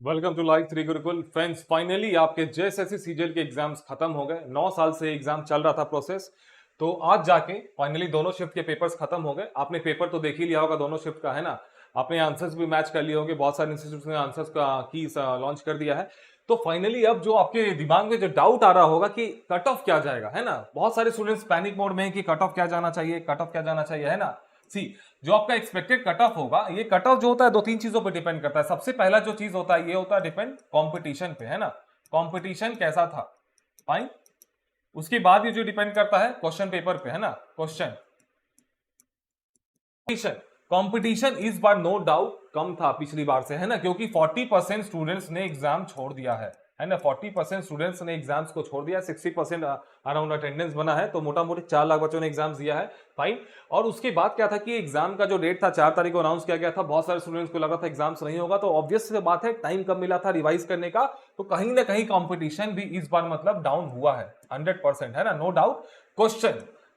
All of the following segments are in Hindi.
Welcome to live three Gurukul friends. Finally आपके जेएसएससी सीजीएल के एग्जाम्स खत्म हो गए। 9 साल से एग्जाम चल रहा था प्रोसेस, तो आज जाके फाइनली दोनों शिफ्ट के पेपर्स खत्म हो गए। आपने पेपर तो देख ही लिया होगा दोनों शिफ्ट का, है ना। आपने आंसर्स भी मैच कर लिए होंगे, बहुत सारे इंस्टीट्यूट्स ने आंसर्स का की लॉन्च कर दिया है। तो फाइनली अब जो आपके दिमाग में जो डाउट आ रहा होगा कि कट ऑफ क्या जाएगा, है ना। बहुत सारे स्टूडेंट्स पैनिक मोड में है कि कट ऑफ क्या जाना चाहिए, कट ऑफ क्या जाना चाहिए, है ना। सी, जो आपका एक्सपेक्टेड कट ऑफ होगा, ये कट ऑफ जो होता है दो तीन चीजों पर डिपेंड करता है। सबसे पहला जो चीज होता है ये होता है डिपेंड कंपटीशन पे, है ना। कंपटीशन कैसा था, फाइन। उसके बाद ये जो डिपेंड करता है क्वेश्चन पेपर पे, है ना। क्वेश्चन कंपटीशन इस बार नो डाउट कम था पिछली बार से, है ना, क्योंकि 40% स्टूडेंट्स ने एग्जाम छोड़ दिया है ना। 40% स्टूडेंट्स ने एग्जाम्स को छोड़ दिया, 60% अराउंड अटेंडेंस बना है, तो मोटा मोटी 4 लाख बच्चों ने एग्जाम्स दिया है, फाइन। और उसके बाद क्या था कि एग्जाम का जो डेट था 4 तारीख को अनाउंस किया गया था। बहुत सारे स्टूडेंट्स को लगा था एग्जाम्स नहीं होगा, तो ऑब्वियस से बात है टाइम कम मिला था रिवाइज करने का, तो कहीं ना कहीं कॉम्पिटिशन भी इस बार मतलब डाउन हुआ है 100%, है ना, नो डाउट।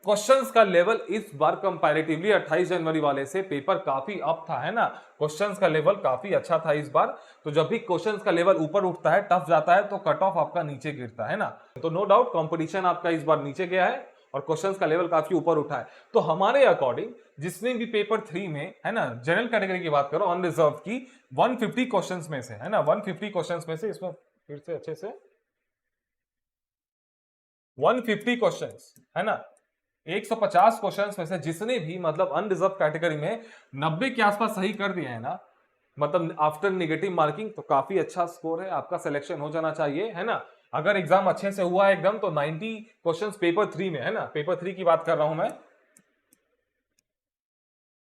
क्वेश्चंस का लेवल इस बार कंपैरेटिवली 28 जनवरी वाले से पेपर काफी अप था, है ना। क्वेश्चंस का लेवल काफी अच्छा था इस बार। तो जब भी क्वेश्चंस का लेवल ऊपर उठता है, टफ जाता है, तो कट ऑफ आपका नीचे गिरता है ना। तो नो डाउट कंपटीशन आपका इस बार नीचे गया है और क्वेश्चंस का लेवल काफी ऊपर उठा है। तो हमारे अकॉर्डिंग जिसने भी पेपर 3 में, है ना, जनरल कैटेगरी की बात करो अनरिजर्व की, 150 क्वेश्चंस में से, है ना, 150 क्वेश्चंस में से, इसमें फिर से अच्छे से 150 क्वेश्चंस, है ना, 150 क्वेश्चंस में से जिसने भी मतलब अनरिजर्व कैटेगरी में 90 के आसपास सही कर दिया है ना, मतलब आफ्टर नेगेटिव मार्किंग, तो काफी अच्छा स्कोर है, आपका सिलेक्शन हो जाना चाहिए, है ना। अगर एग्जाम अच्छे से हुआ है एकदम, तो 90 क्वेश्चंस पेपर 3 में, है ना, पेपर 3 की बात कर रहा हूं मैं।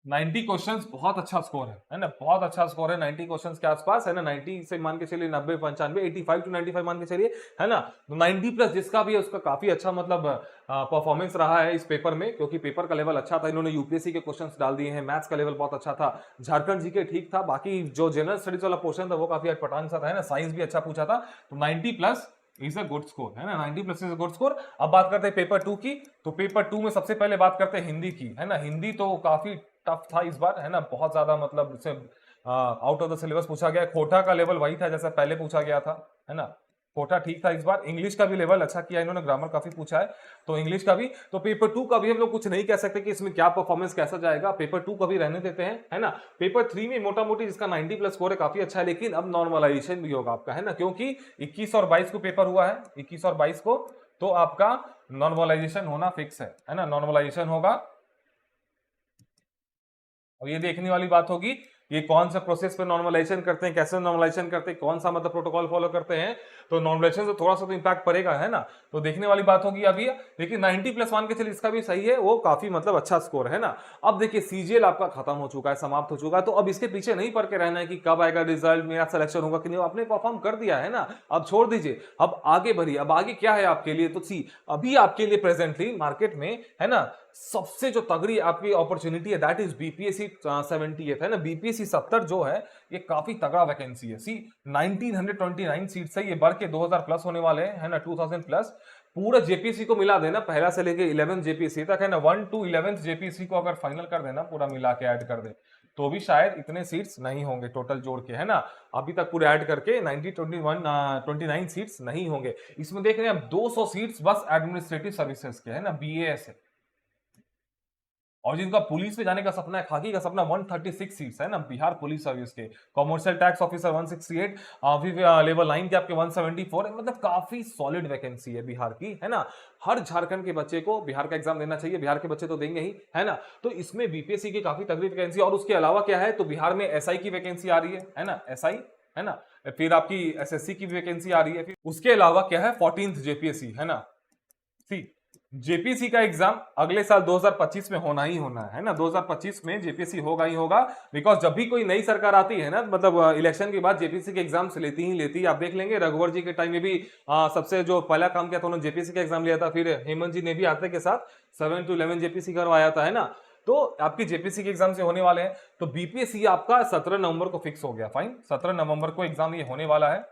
90 क्वेश्चंस बहुत अच्छा स्कोर है ना, बहुत अच्छा स्कोर है 90 क्वेश्चंस के आसपास, है ना। 90 से मान के चलिए 90 95 85 टू 95 मान के चलिए, है ना। तो 90 प्लस जिसका भी है उसका काफी अच्छा मतलब परफॉर्मेंस रहा है इस पेपर में, क्योंकि पेपर का लेवल अच्छा था। इन्होंने यूपीएससी के क्वेश्चंस डाल दिए हैं, मैथ्स का लेवल बहुत अच्छा था, झारखंड जीके ठीक था, बाकी जो जनरल स्टडीज वाला पोर्शन था वो काफी अटपटांग सा था, है ना। साइंस भी अच्छा पूछा था, तो 90 plus is a good score, है ना, 90 plus is a good score. अब बात करते हैं पेपर 2 की, तो पेपर 2 में सबसे पहले बात करते हैं हिंदी की, है ना। हिंदी तो काफी टफ था इस बार, है ना, बहुत ज्यादा मतलब इसे आउट ऑफ द सिलेबस पूछा गया। खोटा का लेवल वही था जैसा पहले पूछा गया था, है ना। खोटा ठीक था इस बार। इंग्लिश का भी लेवल अच्छा किया इन्होंने, ग्रामर काफी पूछा है, तो इंग्लिश का भी। तो पेपर 2 का भी हम लोग कुछ नहीं कह सकते कि इसमें क्या परफॉर्मेंस कैसा जाएगा, पेपर 2 का भी रहने देते हैं, है ना। पेपर 3 में मोटा मोटी जिसका 90 प्लस स्कोर है काफी अच्छा है, लेकिन अब नॉर्मलाइजेशन भी होगा आपका, है ना, क्योंकि 21 और 22 को पेपर हुआ है, 21 और 22 को, तो आपका नॉर्मलाइजेशन होना फिक्स है ना, नॉर्मलाइजेशन होगा। अब ये देखने वाली बात होगी ये कौन सा प्रोसेस पे नॉर्मलाइजेशन करते हैं, कैसे नॉर्मलाइजेशन करते हैं, कौन सा मतलब प्रोटोकॉल फॉलो करते हैं। तो नॉर्मलाइजेशन से थोड़ा सा तो इंपैक्ट पड़ेगा, है ना। तो देखने वाली बात होगी अभी। लेकिन 90 प्लस मान के चलिए इसका भी सही है, वो काफी मतलब अच्छा स्कोर है ना। अब देखिए सीजीएल आपका खत्म हो चुका है, समाप्त हो चुका है, तो अब इसके पीछे नहीं पड़ के रहना है कि कब आएगा रिजल्ट, मेरा सिलेक्शन होगा कि नहीं, आपने परफॉर्म कर दिया है ना। अब छोड़ दीजिए, अब आगे बढ़िए। अब आगे क्या है आपके लिए, तो सी, अभी आपके लिए प्रेजेंटली मार्केट में, है ना, सबसे जो तगड़ी आपकी अपॉर्चुनिटी है दैट इज बीपीएससी 70th, है ना। बीपीएससी 70 जो है ये काफी तगड़ा वैकेंसी है। सी, 1929 सीट से ये बढ़ के 2000 प्लस होने वाले हैं, है ना, 2000 प्लस। पूरा जेपीएससी को मिला देना, पहला से लेके 11 जेपीएससी तक, है ना, 1 टू 11 जेपीएससी को अगर फाइनल कर देना, पूरा मिला के ऐड कर दे, तो भी शायद इतने सीट्स नहीं होंगे टोटल जोड़ के, है ना। अभी तक पूरे ऐड करके 29 सीट्स नहीं होंगे। इसमें देख रहे हैं अब 200 सीट्स बस एडमिनिस्ट्रेटिव सर्विसेज के, है ना, बीएएस है। और जिनका पुलिस में जाने का सपना है, खाकी का सपना, 136 सीट्स है ना, बिहार पुलिस सर्विस के। कॉमर्शियल टैक्स ऑफिसर 168, अभी लेवल 9 के आपके 174 है, मतलब काफी सॉलिड वैकेंसी है बिहार की, है ना। हर झारखंड के बच्चे को बिहार का एग्जाम देना चाहिए, बिहार के बच्चे तो देंगे ही, है ना। तो इसमें बीपीएससी की काफी तगड़ी वैकेंसी। और उसके अलावा क्या है, तो बिहार में एसआई की वैकेंसी आ रही है ना, एसआई, है ना। फिर आपकी एसएससी की वैकेंसी आ रही है। फिर उसके अलावा क्या है, 14th जेपीएससी, है ना। सी, जेपीसी का एग्जाम अगले साल 2025 में होना ही होना है ना, 2025 में जेपीसी होगा ही होगा। बिकॉज जब भी कोई नई सरकार आती है ना, मतलब इलेक्शन के बाद जेपीसी के एग्जाम्स लेती ही लेती है। आप देख लेंगे रघुवर जी के टाइम में भी सबसे जो पहला काम किया था उन्होंने जेपीसी का एग्जाम लिया था। फिर हेमंत जी ने भी आते के साथ 7 to 11 जेपीसी करवाया था, है ना। तो आपकी जेपीसी के एग्जाम से होने वाले हैं। तो बीपीएससी आपका 17 नवंबर को फिक्स हो गया, फाइन, 17 नवंबर को एग्जाम ये होने वाला है।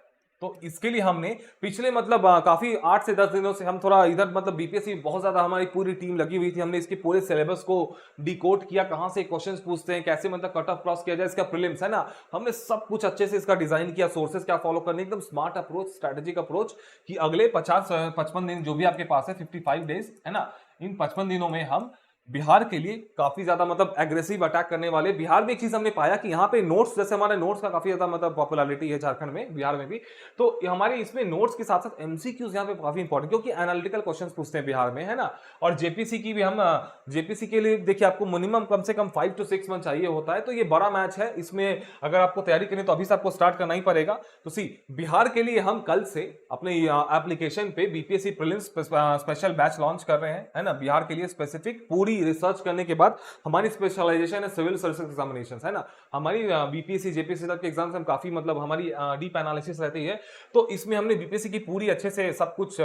तो इसके लिए हमने पिछले मतलब काफी 8 से 10 दिनों से हम थोड़ा इधर मतलब बीपीएससी बहुत ज्यादा हमारी पूरी टीम लगी हुई थी। हमने इसके पूरे सिलेबस को डिकोड किया, कहां से क्वेश्चंस पूछते हैं, कैसे मतलब कट ऑफ क्रॉस किया जाए, इसका प्रीलिम्स है ना, हमने सब कुछ अच्छे से इसका डिजाइन किया, सोर्सेस क्या फॉलो करने, एकदम स्मार्ट अप्रोच, स्ट्रेटेजिक अप्रोच कि अगले 55 दिन जो भी आपके पास है 55 डेज है ना, इन 55 दिनों में हम बिहार के लिए काफी ज्यादा मतलब एग्रेसिव अटैक करने वाले। बिहार में एक चीज हमने पाया कि यहाँ पे नोट्स, जैसे हमारे नोट्स का काफी ज्यादा मतलब पॉपुलैरिटी है झारखंड में, बिहार में भी, तो हमारे इसमें नोट्स के साथ साथ एमसीक्यूज यहाँ पे काफी इंपॉर्टेंट, क्योंकि एनालिटिकल क्वेश्चंस पूछते हैं बिहार में है ना। और जेपीसी की भी हम जेपीसी के लिए देखिए आपको मिनिमम कम से कम 5 to 6 मंथ चाहिए होता है, तो ये बड़ा मैच है। इसमें अगर आपको तैयारी करनी तो अभी से आपको स्टार्ट करना ही पड़ेगा। तो सी बिहार के लिए हम कल से अपने एप्लीकेशन पे BPSC prelims special batch launch कर रहे हैं है ना, बिहार के लिए स्पेसिफिक पूरी रिसर्च करने के बाद। हमारी स्पेशलाइजेशन है सिविल सर्विसेज एग्जामिनेशन है ना, हमारी बीपीएससी जेपीएससी तक के एग्जाम्स हम काफी मतलब हमारी डीप एनालिसिस रहती है। तो इसमें हमने बीपीएससी की पूरी अच्छे से सब कुछ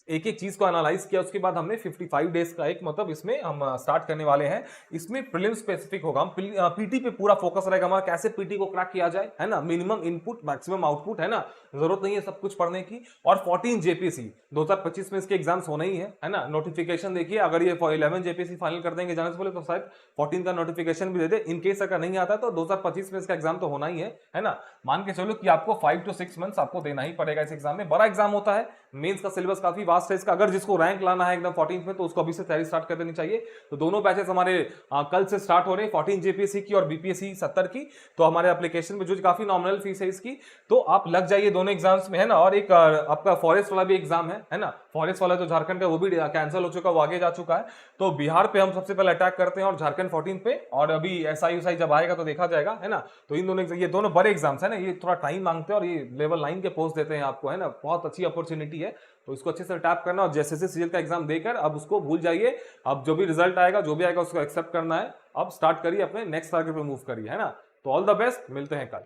एक एक चीज को एनालाइज किया, उसके बाद हमने 55 डेज का एक मतलब इसमें हम स्टार्ट करने वाले हैं। इसमें प्रीलिम स्पेसिफिक होगा, हम पीटी पे पूरा फोकस रहेगा हमारा, कैसे पीटी को क्रैक किया जाए है ना, मिनिमम इनपुट मैक्सिमम आउटपुट है ना, जरूरत नहीं है सब कुछ पढ़ने की। और 14 जेपीसी 2025 में इसके एग्जाम्स होने ही है ना। नोटिफिकेशन देखिए, अगर ये 11 जेपीसी फाइनल कर देंगे जाने से बोले तो शायद 14 का नोटिफिकेशन भी दे दे। इनकेस अगर नहीं आता तो 2025 में इसका एग्जाम तो होना ही है ना। मान के चलो कि आपको 5 to 6 मंथ्स आपको देना ही पड़ेगा इस एग्जाम में। बड़ा एग्जाम होता है, मेंस का सिलेबस काफी वास्ट है इसका। अगर जिसको रैंक लाना है एकदम 14 में तो उसको अभी से तैयारी स्टार्ट कर देनी चाहिए। तो दोनों बैचेस हमारे कल से स्टार्ट हो रहे हैं, 14 जेपीएससी की और बीपीएससी 70 की। तो हमारे एप्लीकेशन में जो काफी नॉमिनल फीस है इसकी, तो आप लग जाइए दोनों एग्जाम्स में है ना। और एक आपका फॉरेस्ट वाला भी एग्जाम है ना, फॉरेस्ट वाला जो झारखंड का वो भी कैंसिल हो चुका है, वो आगे जा चुका है। तो बिहार पे हम सबसे पहले अटैक करते हैं और झारखंड 14 पे, और अभी एसआई उसाई जब आएगा तो देखा जाएगा है ना। तो इन दोनों, ये दोनों बड़े एग्जाम्स है ना, ये थोड़ा टाइम मांगते हैं और ये लेवल 9 के पोस्ट देते हैं आपको है ना, बहुत अच्छी अपॉर्चुनिटी है। तो इसको अच्छे से टैप करना और जैसे सीजीएल का एग्जाम देकर अब उसको भूल जाइए। अब जो भी रिजल्ट आएगा, जो भी आएगा उसको एक्सेप्ट करना है। अब स्टार्ट करिए, अपने नेक्स्ट टारगेट पे मूव करिए है ना। तो ऑल द बेस्ट, मिलते हैं कल।